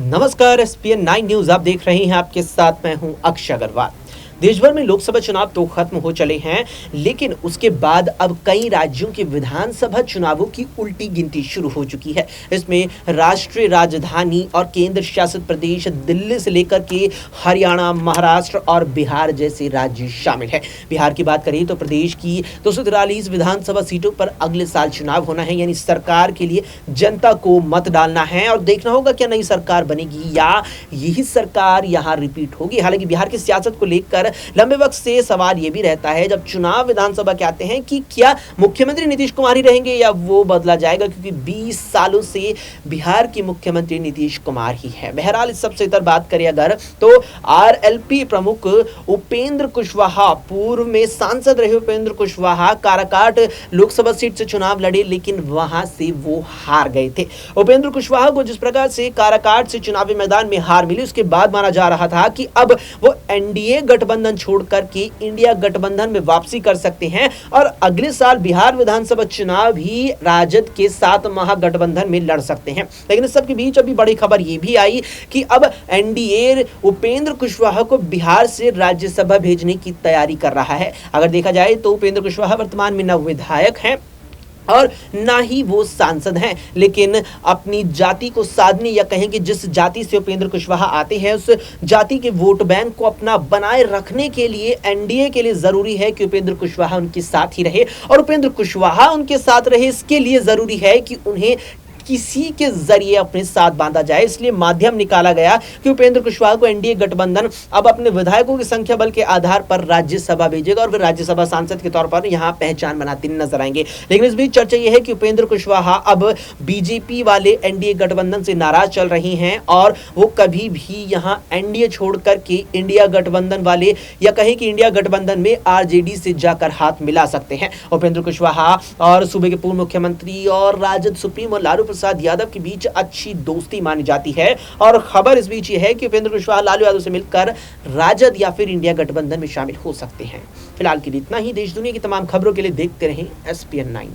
नमस्कार, ESPN 9 news आप देख रहे हैं। आपके साथ मैं हूं अक्षय अग्रवाल। देश भर में लोकसभा चुनाव तो खत्म हो चले हैं, लेकिन उसके बाद अब कई राज्यों के विधानसभा चुनावों की उल्टी गिनती शुरू हो चुकी है। इसमें राष्ट्रीय राजधानी और केंद्र शासित प्रदेश दिल्ली से लेकर के हरियाणा, महाराष्ट्र और बिहार जैसे राज्य शामिल है। बिहार की बात करें तो प्रदेश की 243 विधानसभा सीटों पर अगले साल चुनाव होना है, यानी सरकार के लिए जनता को मत डालना है और देखना होगा क्या नई सरकार बनेगी या यही सरकार यहां रिपीट होगी। हालांकि बिहार की सियासत को लेकर लंबे वक्त से सवाल यह भी रहता है जब चुनाव विधानसभा के आते हैं कि क्या मुख्यमंत्री नीतीश कुमार ही रहेंगे या वो बदला जाएगा, क्योंकि 20 सालों से बिहार के मुख्यमंत्री नीतीश कुमार ही है। बहरहाल इस सबसे इतर बात करें अगर तो आरएलपी प्रमुख उपेंद्र कुशवाहा, पूर्व में सांसद रहे उपेंद्र कुशवाहा काराकाट लोकसभा सीट से चुनाव लड़े, लेकिन वहां से वो हार गए थे। उपेंद्र कुशवाहा को जिस प्रकार से काराकाट से चुनावी मैदान में हार मिली, उसके बाद माना जा रहा था कि अब वो एनडीए गठबंधन छोड़कर के इंडिया गठबंधन में वापसी कर सकते हैं और अगले साल बिहार विधानसभा चुनाव भी राजद के साथ महागठबंधन में लड़ सकते हैं। लेकिन इस सब के बीच अभी बड़ी खबर यह भी आई कि अब एनडीए उपेंद्र कुशवाहा को बिहार से राज्यसभा भेजने की तैयारी कर रहा है। अगर देखा जाए तो उपेंद्र कुशवाहा वर्तमान में न विधायक हैं और ना ही वो सांसद हैं, लेकिन अपनी जाति को साधने या कहें कि जिस जाति से उपेंद्र कुशवाहा आते हैं उस जाति के वोट बैंक को अपना बनाए रखने के लिए एनडीए के लिए जरूरी है कि उपेंद्र कुशवाहा उनके साथ ही रहे और उपेंद्र कुशवाहा उनके साथ रहे। इसके लिए जरूरी है कि उन्हें किसी के जरिए अपने साथ बांधा जाए। इसलिए माध्यम निकाला गया कि उपेंद्र कुशवाहा को एनडीए गठबंधन अब अपने विधायकों की संख्या बल के आधार पर राज्यसभा भेजेगा और वे राज्यसभा सांसद के तौर पर यहां पहचान बनाते नजर आएंगे। लेकिन इस बीच चर्चा यह है कि उपेंद्र कुशवाहा अब बीजेपी वाले एनडीए गठबंधन से नाराज चल रही हैं और वो कभी भी यहां एनडीए छोड़कर के इंडिया गठबंधन वाले या कहें कि इंडिया गठबंधन में आरजेडी से जाकर हाथ मिला सकते हैं। उपेंद्र कुशवाहा और सूबे के पूर्व मुख्यमंत्री और राजद सुप्रीमो लालू प्रसाद यादव के बीच अच्छी दोस्ती मानी जाती है और खबर इस बीच ये है कि उपेंद्र कुशवाहा लालू यादव से मिलकर राजद या फिर इंडिया गठबंधन में शामिल हो सकते हैं। फिलहाल के लिए इतना ही। देश दुनिया की तमाम खबरों के लिए देखते रहें एसपीएन 9।